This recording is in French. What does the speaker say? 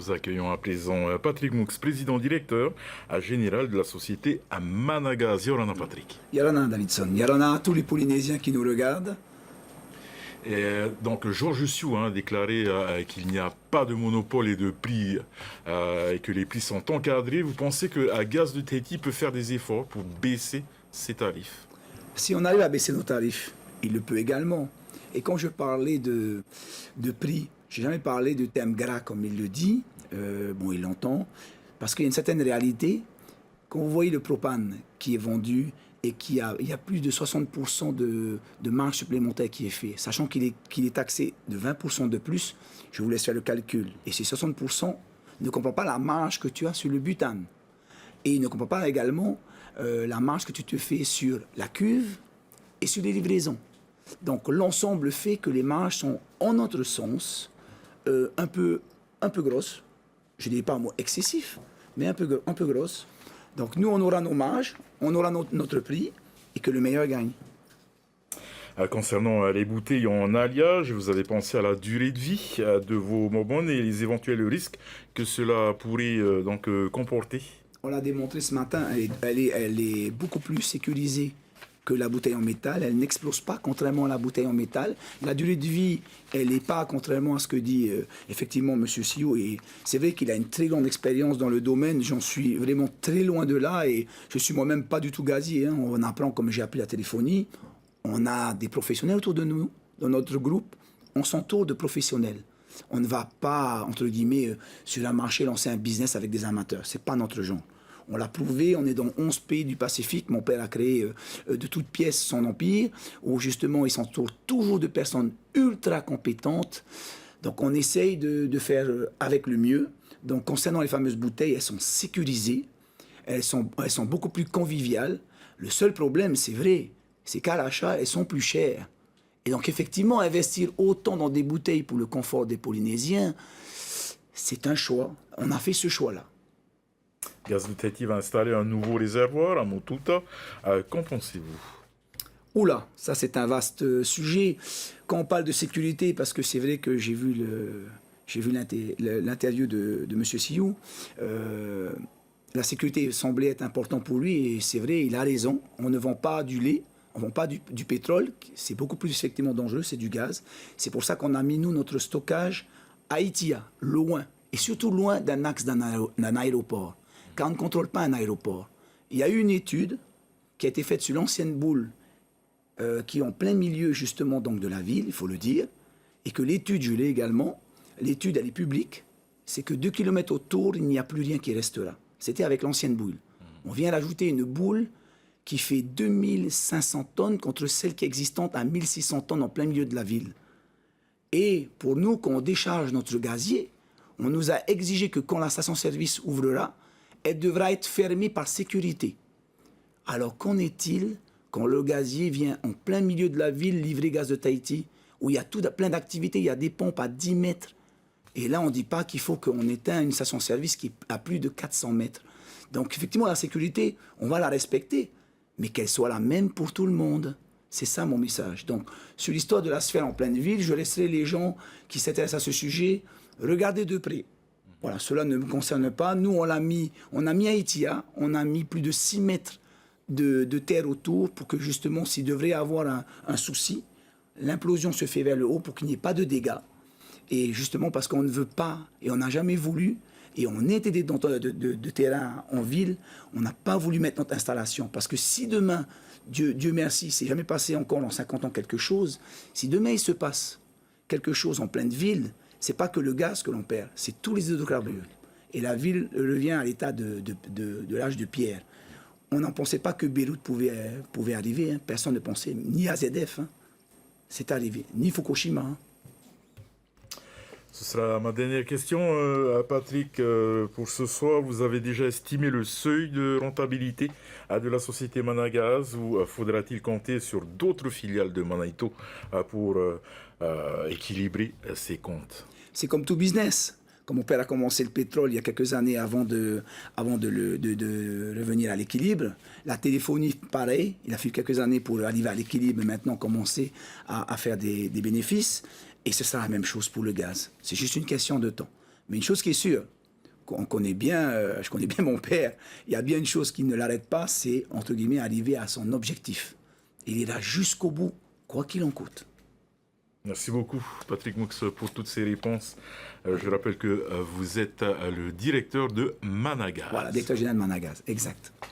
Nous accueillons à présent Patrick Moux, président-directeur général de la société à Managaz. Yorana Patrick. Yorana Davidson, Yorana à tous les Polynésiens qui nous regardent. Et donc Georges Sioux a déclaré qu'il n'y a pas de monopole et de prix et que les prix sont encadrés. Vous pensez que Gaz de Tahiti peut faire des efforts pour baisser ses tarifs? Si on arrive à baisser nos tarifs, il le peut également. Et quand je parlais de prix, je n'ai jamais parlé de terme gras comme il le dit. Bon, il l'entend. Parce qu'il y a une certaine réalité. Quand vous voyez le propane qui est vendu et il y a plus de 60% de marge supplémentaire qui est fait, sachant qu'il est taxé de 20% de plus, je vous laisse faire le calcul. Et ces 60% ne comprend pas la marge que tu as sur le butane. Et il ne comprend pas également la marge que tu te fais sur la cuve et sur les livraisons. Donc l'ensemble fait que les marges sont, en notre sens, un peu grosses. Je ne dis pas un mot excessif, mais un peu grosses. Donc nous, on aura nos marges, on aura notre prix, et que le meilleur gagne. Concernant les bouteilles en alliage, vous avez pensé à la durée de vie de vos bonbonnes et les éventuels risques que cela pourrait comporter? On l'a démontré ce matin, elle est beaucoup plus sécurisée que la bouteille en métal, elle n'explose pas, contrairement à la bouteille en métal. La durée de vie, elle n'est pas, contrairement à ce que dit effectivement M. Sioux, et c'est vrai qu'il a une très grande expérience dans le domaine, j'en suis vraiment très loin de là, et je suis moi-même pas du tout gazier, hein. On apprend, comme j'ai appris la téléphonie, on a des professionnels autour de nous, dans notre groupe, on s'entoure de professionnels. On ne va pas, entre guillemets, sur un marché lancer un business avec des amateurs, c'est pas notre genre. On l'a prouvé, on est dans 11 pays du Pacifique. Mon père a créé de toutes pièces son empire, où justement il s'entoure toujours de personnes ultra compétentes. Donc on essaye de faire avec le mieux. Donc concernant les fameuses bouteilles, elles sont sécurisées, elles sont beaucoup plus conviviales. Le seul problème, c'est vrai, c'est qu'à l'achat, elles sont plus chères. Et donc effectivement, investir autant dans des bouteilles pour le confort des Polynésiens, c'est un choix. On a fait ce choix-là. Gaz de Tahiti va installer un nouveau réservoir à Motuta. Qu'en pensez-vous? Oula, ça c'est un vaste sujet. Quand on parle de sécurité, parce que c'est vrai que j'ai vu l'interview de M. Sioux, la sécurité semblait être importante pour lui, et c'est vrai, il a raison. On ne vend pas du lait, on ne vend pas du pétrole, c'est beaucoup plus effectivement dangereux, c'est du gaz. C'est pour ça qu'on a mis, nous, notre stockage à Itia, loin, et surtout loin d'un axe d'un aéroport. Car on ne contrôle pas un aéroport. Il y a eu une étude qui a été faite sur l'ancienne boule, qui est en plein milieu justement donc de la ville, il faut le dire, et que l'étude, je l'ai également, l'étude elle est publique, c'est que 2 km autour, il n'y a plus rien qui restera. C'était avec l'ancienne boule. On vient rajouter une boule qui fait 2500 tonnes contre celle qui est existante à 1600 tonnes en plein milieu de la ville. Et pour nous, quand on décharge notre gazier, on nous a exigé que quand la station-service ouvrera, elle devra être fermée par sécurité. Alors qu'en est-il quand le gazier vient en plein milieu de la ville livrer Gaz de Tahiti, où il y a plein d'activités, il y a des pompes à 10 mètres. Et là, on ne dit pas qu'il faut qu'on éteigne une station-service qui est à plus de 400 mètres. Donc effectivement, la sécurité, on va la respecter, mais qu'elle soit la même pour tout le monde. C'est ça mon message. Donc sur l'histoire de la sphère en pleine ville, je laisserai les gens qui s'intéressent à ce sujet regarder de près. Voilà, cela ne me concerne pas. Nous, on a mis à Itia, on a mis plus de 6 mètres de terre autour pour que justement, s'il devrait y avoir un souci, l'implosion se fait vers le haut pour qu'il n'y ait pas de dégâts. Et justement parce qu'on ne veut pas, et on n'a jamais voulu, et on était des détenteurs de terrain en ville, on n'a pas voulu mettre notre installation. Parce que si demain, Dieu merci, c'est jamais passé encore en 50 ans quelque chose, si demain il se passe quelque chose en pleine ville, c'est pas que le gaz que l'on perd, c'est tous les hydrocarbures. Et la ville revient à l'état de l'âge de pierre. On n'en pensait pas que Beyrouth pouvait arriver. Hein. Personne ne pensait, ni AZF. Hein. C'est arrivé, ni Fukushima. Hein. Ce sera ma dernière question, Patrick. Pour ce soir, vous avez déjà estimé le seuil de rentabilité de la société Managaz, ou faudra-t-il compter sur d'autres filiales de Manaito pour équilibrer ses comptes? C'est comme tout business. Comme mon père a commencé le pétrole il y a quelques années avant de revenir à l'équilibre. La téléphonie, pareil. Il a fallu quelques années pour arriver à l'équilibre et maintenant commencer à faire des bénéfices. Et ce sera la même chose pour le gaz. C'est juste une question de temps. Mais une chose qui est sûre, qu'on connaît bien, je connais bien mon père, il y a bien une chose qui ne l'arrête pas, c'est, entre guillemets, arriver à son objectif. Il ira jusqu'au bout, quoi qu'il en coûte. Merci beaucoup, Patrick Moux, pour toutes ces réponses. Je rappelle que vous êtes le directeur de Managaz. Voilà, directeur général de Managaz, exact.